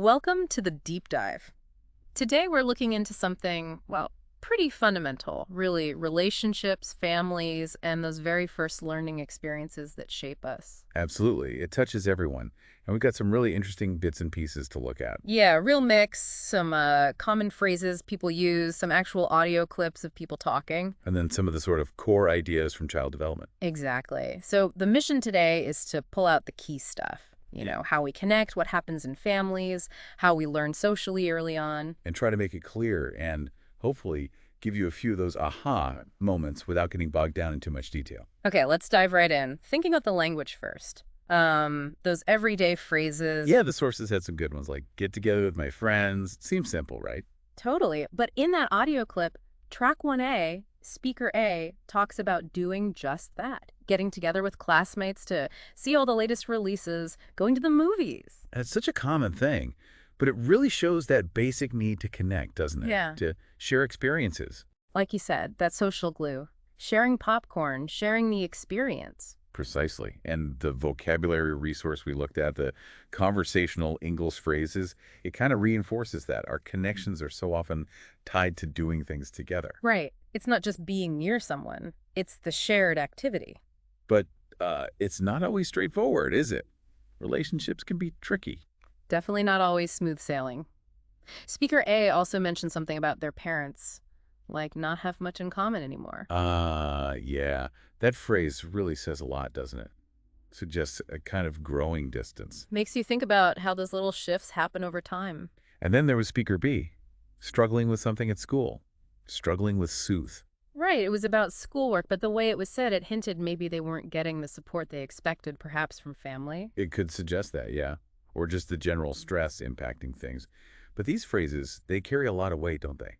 Welcome to the deep dive. Today we're looking into something, well, pretty fundamental, really, relationships, families, and those very first learning experiences that shape us. Absolutely. It touches everyone. And we've got some really interesting bits and pieces to look at. Yeah, real mix, some common phrases people use, some actual audio clips of people talking. And then some of the sort of core ideas from child development. Exactly. So the mission today is to pull out the key stuff. How we connect, what happens in families, how we learn socially early on. And try to make it clear and hopefully give you a few of those aha moments without getting bogged down in too much detail. Okay, let's dive right in. Thinking about the language first. Those everyday phrases. Yeah, the sources had some good ones like get together with my friends. Seems simple, right? Totally. But in that audio clip, track 1A, speaker A talks about doing just that. Getting together with classmates to see all the latest releases, going to the movies. And it's such a common thing, but it really shows that basic need to connect, doesn't it? Yeah. To share experiences. Like you said, that social glue. Sharing popcorn, sharing the experience. Precisely. And the vocabulary resource we looked at, the conversational English phrases, it kind of reinforces that. Our connections are so often tied to doing things together. Right. It's not just being near someone. It's the shared activity. But it's not always straightforward, is it? Relationships can be tricky. Definitely not always smooth sailing. Speaker A also mentioned something about their parents, like not have much in common anymore. Yeah. That phrase really says a lot, doesn't it? Suggests a kind of growing distance. Makes you think about how those little shifts happen over time. And then there was Speaker B, struggling with something at school, struggling with Sooth. Right, it was about schoolwork, but the way it was said, it hinted maybe they weren't getting the support they expected, perhaps from family. It could suggest that, yeah. Or just the general stress impacting things. But these phrases, they carry a lot of weight, don't they?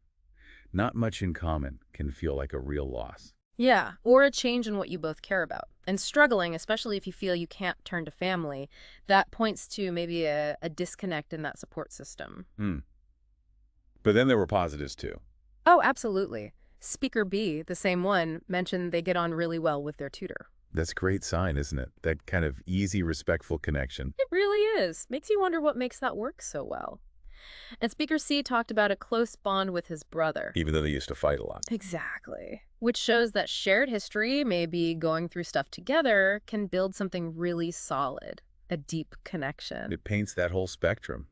Not much in common can feel like a real loss. Yeah, or a change in what you both care about. And struggling, especially if you feel you can't turn to family, that points to maybe a disconnect in that support system. But then there were positives, too. Oh, absolutely. Speaker B, the same one, mentioned they get on really well with their tutor. That's a great sign, isn't it? That kind of easy, respectful connection. It really is. Makes you wonder what makes that work so well. And Speaker C talked about a close bond with his brother. Even though they used to fight a lot. Exactly. Which shows that shared history, maybe going through stuff together, can build something really solid, a deep connection. It paints that whole spectrum,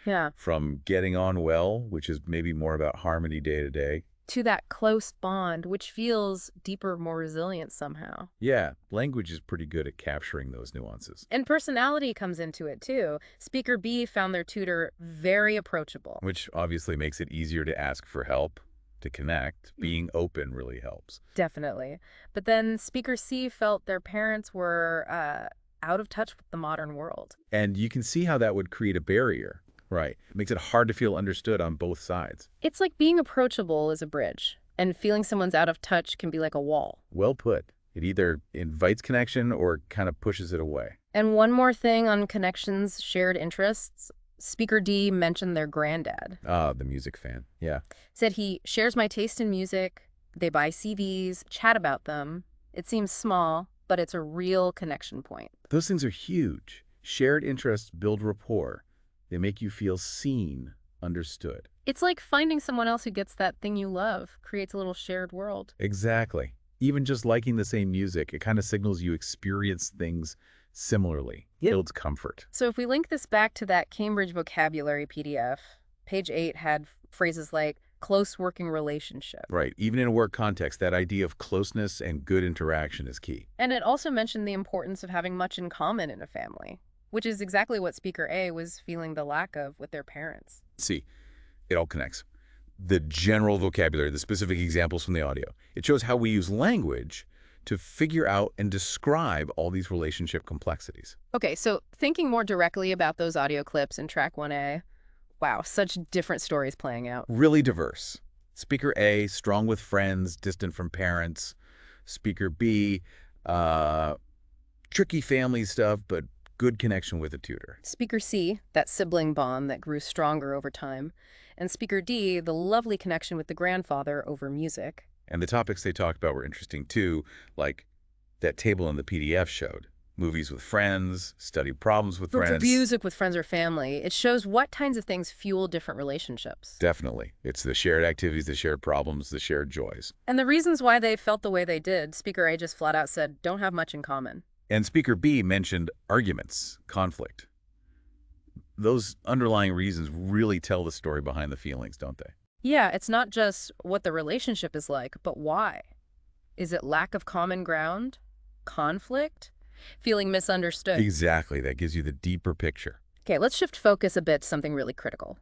Yeah. from getting on well, which is maybe more about harmony day to day. To that close bond, which feels deeper, more resilient somehow. Yeah, language is pretty good at capturing those nuances. And personality comes into it, too. Speaker B found their tutor very approachable. Which obviously makes it easier to ask for help, to connect. Being open really helps. Definitely. But then Speaker C felt their parents were out of touch with the modern world. And you can see how that would create a barrier. Right. It makes it hard to feel understood on both sides. It's like being approachable is a bridge, and feeling someone's out of touch can be like a wall. Well put. It either invites connection or kind of pushes it away. And one more thing on connections, shared interests. Speaker D mentioned their granddad. Ah, the music fan. Yeah. Said he shares my taste in music. They buy CDs, chat about them. It seems small, but it's a real connection point. Those things are huge. Shared interests build rapport. They make you feel seen, understood. It's like finding someone else who gets that thing you love, creates a little shared world. Exactly. Even just liking the same music, it kind of signals you experience things similarly. Yep. Builds comfort. So if we link this back to that Cambridge vocabulary PDF, page 8 had phrases like close working relationship. Right. Even in a work context, that idea of closeness and good interaction is key. And it also mentioned the importance of having much in common in a family, which is exactly what Speaker A was feeling the lack of with their parents. See, it all connects. The general vocabulary, the specific examples from the audio, it shows how we use language to figure out and describe all these relationship complexities. Okay, so thinking more directly about those audio clips in track 1A, wow, such different stories playing out. Really diverse. Speaker A, strong with friends, distant from parents. Speaker B, tricky family stuff, but good connection with a tutor. Speaker C, that sibling bond that grew stronger over time. And Speaker D, the lovely connection with the grandfather over music. And the topics they talked about were interesting too, like that table in the PDF showed. movies with friends, study problems with For friends. music with friends or family, it shows what kinds of things fuel different relationships. Definitely. It's the shared activities, the shared problems, the shared joys. And the reasons why they felt the way they did, Speaker A just flat out said, don't have much in common. And Speaker B mentioned arguments, conflict. Those underlying reasons really tell the story behind the feelings, don't they? Yeah, it's not just what the relationship is like, but why. Is it lack of common ground? Conflict? Feeling misunderstood? Exactly. That gives you the deeper picture. Okay, let's shift focus a bit to something really critical.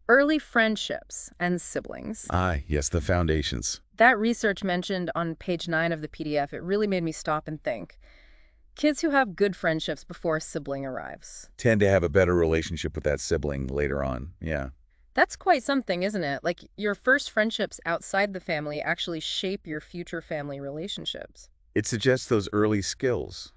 Early friendships and siblings. Ah, yes, the foundations. That research mentioned on page 9 of the PDF, it really made me stop and think. Kids who have good friendships before a sibling arrives. Tend to have a better relationship with that sibling later on. Yeah. That's quite something, isn't it? Like, your first friendships outside the family actually shape your future family relationships. It suggests those early skills.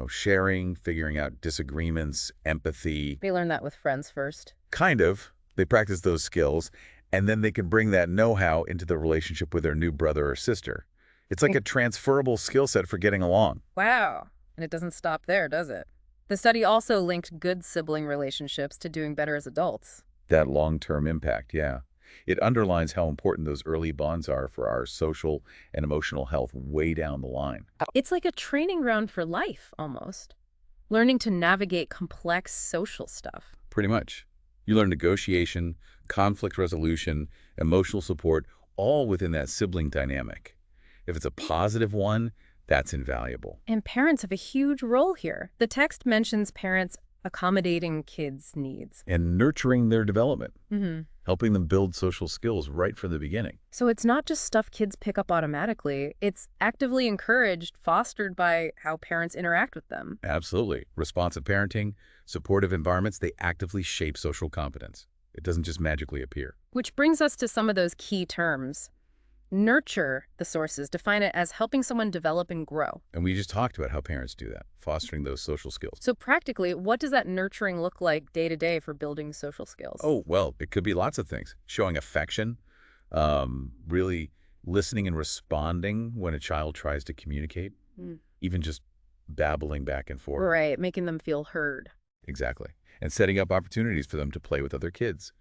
Sharing, figuring out disagreements, empathy. They learn that with friends first. Kind of. They practice those skills, and then they can bring that know-how into the relationship with their new brother or sister. It's like a transferable skill set for getting along. Wow. And it doesn't stop there, does it? The study also linked good sibling relationships to doing better as adults. That long-term impact, yeah. It underlines how important those early bonds are for our social and emotional health way down the line. It's like a training ground for life, almost. Learning to navigate complex social stuff. Pretty much. You learn negotiation, conflict resolution, emotional support, all within that sibling dynamic. If it's a positive one, that's invaluable. And parents have a huge role here. The text mentions parents accommodating kids' needs. And nurturing their development, Mm-hmm. helping them build social skills right from the beginning. So it's not just stuff kids pick up automatically. It's actively encouraged, fostered by how parents interact with them. Absolutely. Responsive parenting, supportive environments, they actively shape social competence. It doesn't just magically appear. Which brings us to some of those key terms. Nurture, the sources define it as helping someone develop and grow. And we just talked about how parents do that, fostering those social skills. So practically, what does that nurturing look like day to day for building social skills? Oh, well, it could be lots of things. Showing affection, really listening and responding when a child tries to communicate, even just babbling back and forth. Right, making them feel heard. Exactly. And setting up opportunities for them to play with other kids.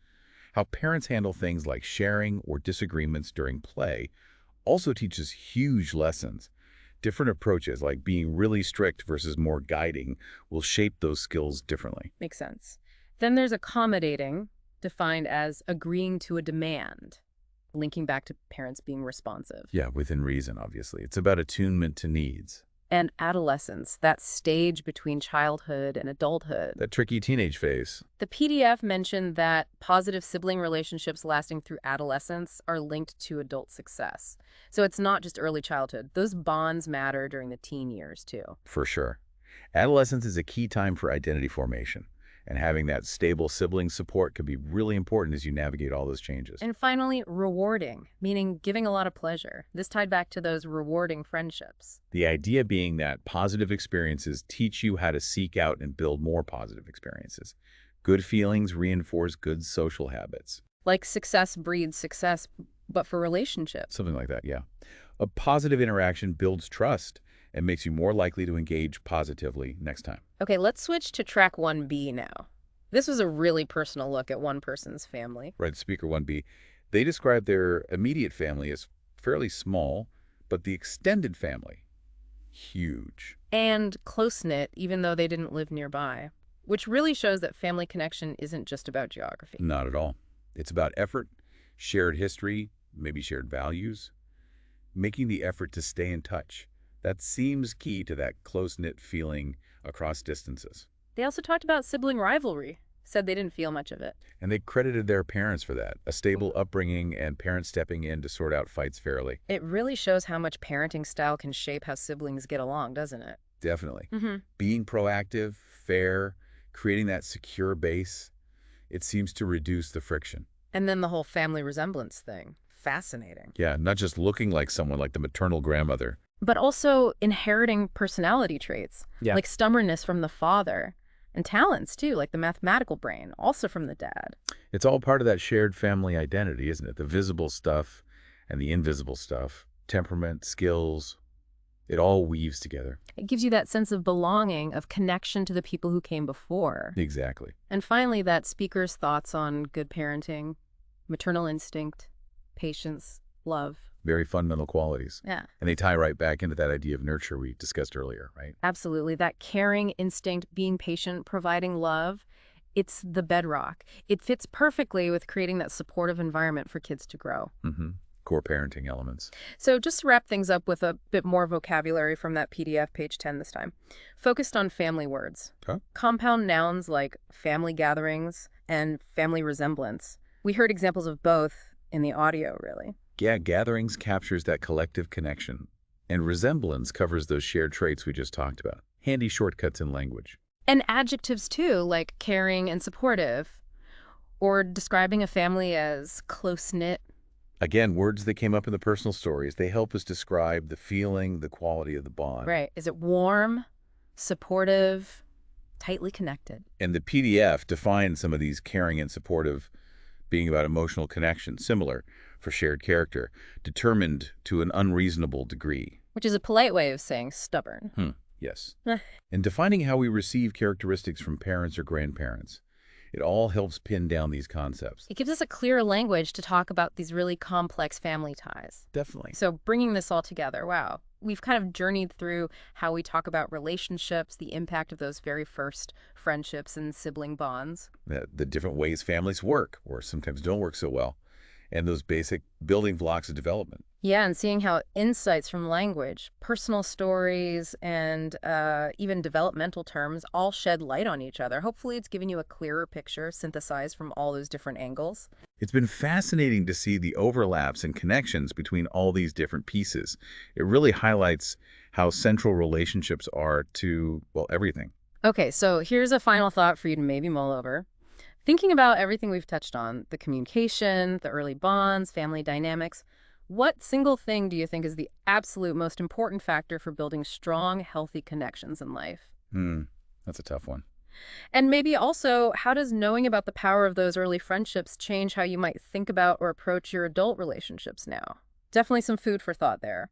How parents handle things like sharing or disagreements during play also teaches huge lessons. Different approaches, like being really strict versus more guiding, will shape those skills differently. Makes sense. Then there's accommodating, defined as agreeing to a demand, linking back to parents being responsive. Yeah, within reason, obviously. It's about attunement to needs. And adolescence, that stage between childhood and adulthood. That tricky teenage phase. The PDF mentioned that positive sibling relationships lasting through adolescence are linked to adult success. So it's not just early childhood. Those bonds matter during the teen years, too. For sure. Adolescence is a key time for identity formation, and having that stable sibling support can be really important as you navigate all those changes. And finally, rewarding, meaning giving a lot of pleasure. This tied back to those rewarding friendships. The idea being that positive experiences teach you how to seek out and build more positive experiences. Good feelings reinforce good social habits. Like success breeds success, but for relationships. Something like that, yeah. A positive interaction builds trust and makes you more likely to engage positively next time. Okay, let's switch to track 1B now. This was a really personal look at one person's family. Right, Speaker 1B. They describe their immediate family as fairly small, but the extended family, huge. And close-knit, even though they didn't live nearby. Which really shows that family connection isn't just about geography. Not at all. It's about effort, shared history, maybe shared values, making the effort to stay in touch. That seems key to that close-knit feeling across distances. They also talked about sibling rivalry, said they didn't feel much of it. And they credited their parents for that, a stable upbringing and parents stepping in to sort out fights fairly. It really shows how much parenting style can shape how siblings get along, doesn't it? Definitely. Mm-hmm. Being proactive, fair, creating that secure base, it seems to reduce the friction. And then the whole family resemblance thing. Fascinating. Yeah, not just looking like someone like the maternal grandmother. But also inheriting personality traits, like stubbornness from the father, and talents, too, like the mathematical brain, also from the dad. It's all part of that shared family identity, isn't it? The visible stuff and the invisible stuff, temperament, skills, It all weaves together. It gives you that sense of belonging, of connection to the people who came before. Exactly. And finally, that speaker's thoughts on good parenting, maternal instinct, patience, love. Very fundamental qualities. Yeah, And they tie right back into that idea of nurture we discussed earlier, right? absolutely. That caring instinct, being patient, providing love, it's the bedrock. It fits perfectly with creating that supportive environment for kids to grow. Mm-hmm. Core parenting elements. So just to wrap things up with a bit more vocabulary from that PDF, page 10 this time. Focused on family words. Okay. Compound nouns like family gatherings and family resemblance. We heard examples of both in the audio, really. Yeah, gatherings captures that collective connection, and resemblance covers those shared traits we just talked about. Handy shortcuts in language. And adjectives too, like caring and supportive, or describing a family as close-knit. Again, words that came up in the personal stories, they help us describe the feeling, the quality of the bond. Right. Is it warm, supportive, tightly connected? And the PDF defines some of these caring and supportive being about emotional connection, similar for shared character, determined to an unreasonable degree. Which is a polite way of saying stubborn. Yes. Eh. And defining how we receive characteristics from parents or grandparents. It all helps pin down these concepts. It gives us a clearer language to talk about these really complex family ties. Definitely. So bringing this all together, wow. We've kind of journeyed through how we talk about relationships, the impact of those very first friendships and sibling bonds. The different ways families work, or sometimes don't work so well, and those basic building blocks of development. Yeah, and seeing how insights from language, personal stories, and even developmental terms all shed light on each other. Hopefully it's giving you a clearer picture, synthesized from all those different angles. It's been fascinating to see the overlaps and connections between all these different pieces. It really highlights how central relationships are to, well, everything. Okay, so here's a final thought for you to maybe mull over. Thinking about everything we've touched on, the communication, the early bonds, family dynamics, what single thing do you think is the absolute most important factor for building strong, healthy connections in life? That's a tough one. And maybe also, how does knowing about the power of those early friendships change how you might think about or approach your adult relationships now? Definitely some food for thought there.